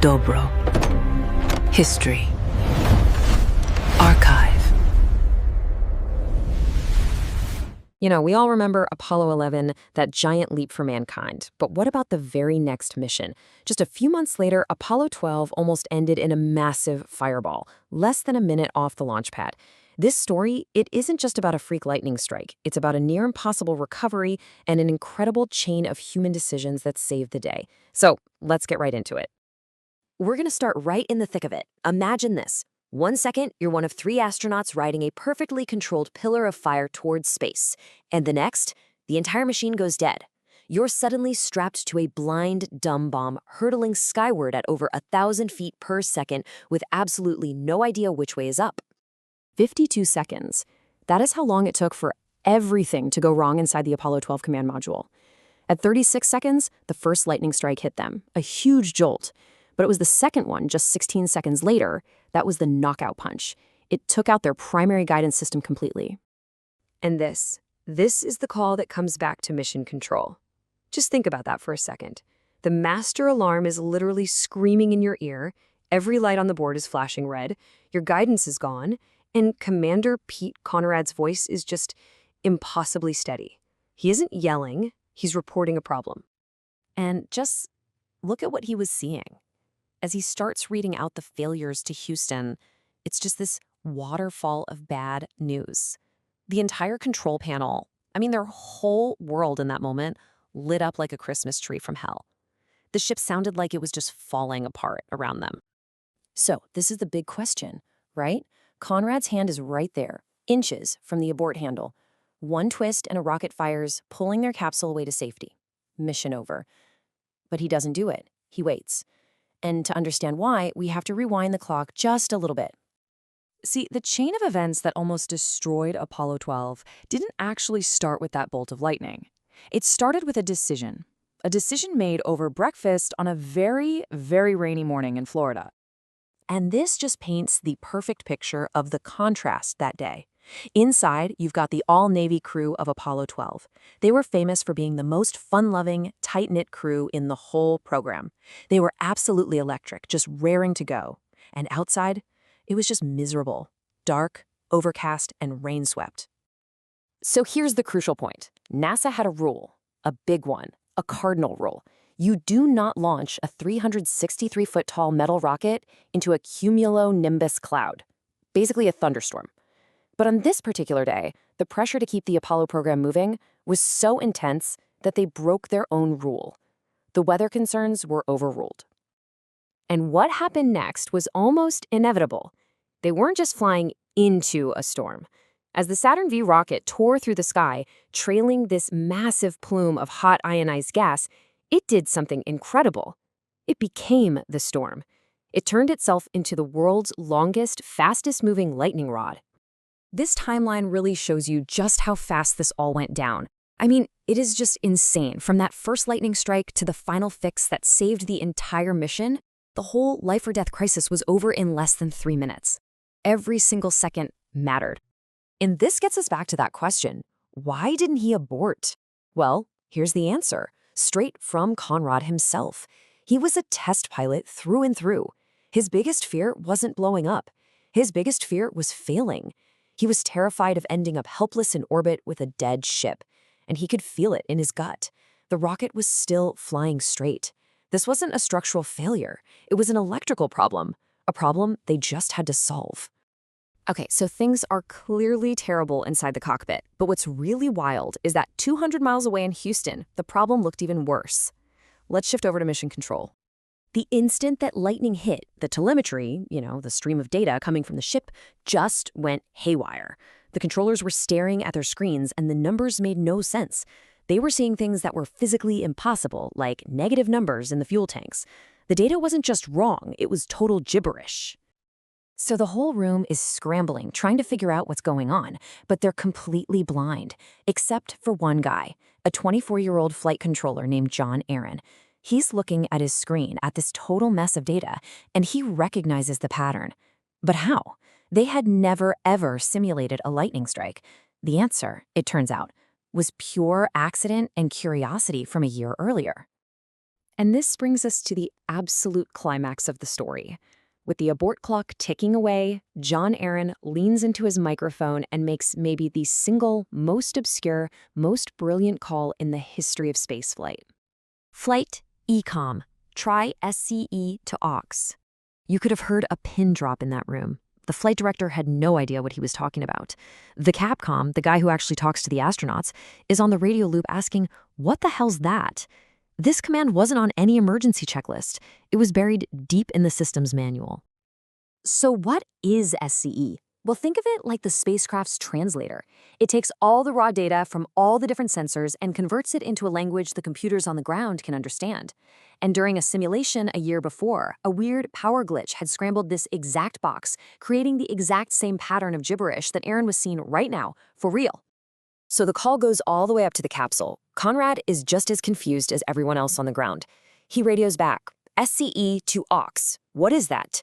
Dobro. History. Archive. We all remember Apollo 11, that giant leap for mankind. But what about the very next mission? Just a few months later, Apollo 12 almost ended in a massive fireball, less than a minute off the launch pad. This story, it isn't just about a freak lightning strike. It's about a near-impossible recovery and an incredible chain of human decisions that saved the day. So let's get right into it. We're going to start right in the thick of it. Imagine this. 1 second, you're one of 3 astronauts riding a perfectly controlled pillar of fire towards space. And the next, the entire machine goes dead. You're suddenly strapped to a blind, dumb bomb hurtling skyward at over 1,000 feet per second with absolutely no idea which way is up. 52 seconds. That is how long it took for everything to go wrong inside the Apollo 12 command module. At 36 seconds, the first lightning strike hit them, a huge jolt. But it was the second one, just 16 seconds later, that was the knockout punch. It took out their primary guidance system completely. And this is the call that comes back to mission control. Just think about that for a second. The master alarm is literally screaming in your ear, every light on the board is flashing red, your guidance is gone, and Commander Pete Conrad's voice is just impossibly steady. He isn't yelling, he's reporting a problem. And just look at what he was seeing. As he starts reading out the failures to Houston, it's just this waterfall of bad news. The entire control panel, their whole world in that moment, lit up like a Christmas tree from hell. The ship sounded like it was just falling apart around them. So this is the big question, right? Conrad's hand is right there, inches from the abort handle. One twist and a rocket fires, pulling their capsule away to safety. Mission over. But he doesn't do it. He waits. And to understand why, we have to rewind the clock just a little bit. See, the chain of events that almost destroyed Apollo 12 didn't actually start with that bolt of lightning. It started with a decision made over breakfast on a very, very rainy morning in Florida. And this just paints the perfect picture of the contrast that day. Inside, you've got the all-Navy crew of Apollo 12. They were famous for being the most fun-loving, tight-knit crew in the whole program. They were absolutely electric, just raring to go. And outside, it was just miserable, dark, overcast, and rain-swept. So here's the crucial point. NASA had a rule, a big one, a cardinal rule. You do not launch a 363-foot-tall metal rocket into a cumulonimbus cloud, basically a thunderstorm. But on this particular day, the pressure to keep the Apollo program moving was so intense that they broke their own rule. The weather concerns were overruled. And what happened next was almost inevitable. They weren't just flying into a storm. As the Saturn V rocket tore through the sky, trailing this massive plume of hot ionized gas, it did something incredible. It became the storm. It turned itself into the world's longest, fastest-moving lightning rod. This timeline really shows you just how fast this all went down. It is just insane. From that first lightning strike to the final fix that saved the entire mission, the whole life-or-death crisis was over in less than 3 minutes. Every single second mattered. And this gets us back to that question. Why didn't he abort? Well, here's the answer, straight from Conrad himself. He was a test pilot through and through. His biggest fear wasn't blowing up. His biggest fear was failing. He was terrified of ending up helpless in orbit with a dead ship, and he could feel it in his gut. The rocket was still flying straight. This wasn't a structural failure. It was an electrical problem, a problem they just had to solve. Okay, so things are clearly terrible inside the cockpit, but what's really wild is that 200 miles away in Houston, the problem looked even worse. Let's shift over to mission control. The instant that lightning hit, the telemetry, the stream of data coming from the ship, just went haywire. The controllers were staring at their screens and the numbers made no sense. They were seeing things that were physically impossible, like negative numbers in the fuel tanks. The data wasn't just wrong, it was total gibberish. So the whole room is scrambling, trying to figure out what's going on, but they're completely blind, except for one guy, a 24-year-old flight controller named John Aaron. He's looking at his screen at this total mess of data, and he recognizes the pattern. But how? They had never, ever simulated a lightning strike. The answer, it turns out, was pure accident and curiosity from a year earlier. And this brings us to the absolute climax of the story. With the abort clock ticking away, John Aaron leans into his microphone and makes maybe the single most obscure, most brilliant call in the history of spaceflight. Flight ECOM. Try SCE to aux. You could have heard a pin drop in that room. The flight director had no idea what he was talking about. The Capcom, the guy who actually talks to the astronauts, is on the radio loop asking, "What the hell's that?" This command wasn't on any emergency checklist. It was buried deep in the system's manual. So what is SCE? Well, think of it like the spacecraft's translator. It takes all the raw data from all the different sensors and converts it into a language the computers on the ground can understand. And during a simulation a year before, a weird power glitch had scrambled this exact box, creating the exact same pattern of gibberish that Aaron was seeing right now, for real. So the call goes all the way up to the capsule. Conrad is just as confused as everyone else on the ground. He radios back, SCE to aux. What is that?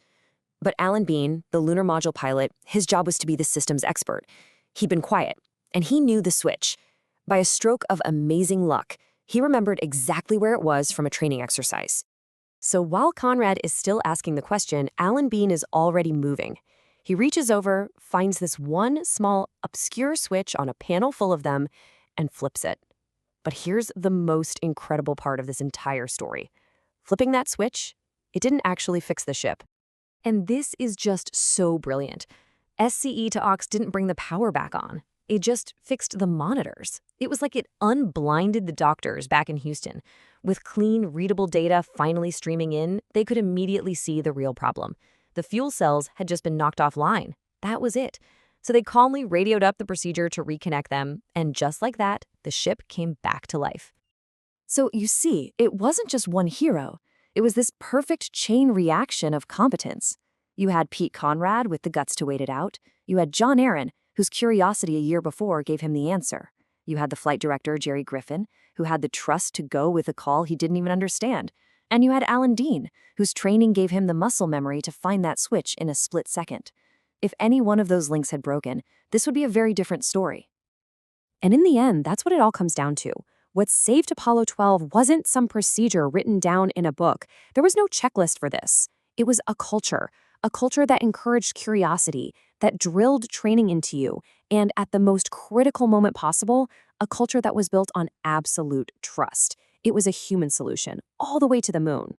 But Alan Bean, the lunar module pilot, his job was to be the system's expert. He'd been quiet, and he knew the switch. By a stroke of amazing luck, he remembered exactly where it was from a training exercise. So while Conrad is still asking the question, Alan Bean is already moving. He reaches over, finds this one small, obscure switch on a panel full of them, and flips it. But here's the most incredible part of this entire story. Flipping that switch, it didn't actually fix the ship. And this is just so brilliant. SCE to aux didn't bring the power back on. It just fixed the monitors. It was like it unblinded the doctors back in Houston. With clean, readable data finally streaming in, they could immediately see the real problem. The fuel cells had just been knocked offline. That was it. So they calmly radioed up the procedure to reconnect them, and just like that, the ship came back to life. So you see, it wasn't just one hero. It was this perfect chain reaction of competence. You had Pete Conrad with the guts to wait it out. You had John Aaron, whose curiosity a year before gave him the answer. You had the flight director, Jerry Griffin, who had the trust to go with a call he didn't even understand. And you had Alan Dean, whose training gave him the muscle memory to find that switch in a split second. If any one of those links had broken, this would be a very different story. And in the end, that's what it all comes down to. What saved Apollo 12 wasn't some procedure written down in a book. There was no checklist for this. It was a culture that encouraged curiosity, that drilled training into you, and at the most critical moment possible, a culture that was built on absolute trust. It was a human solution, all the way to the moon.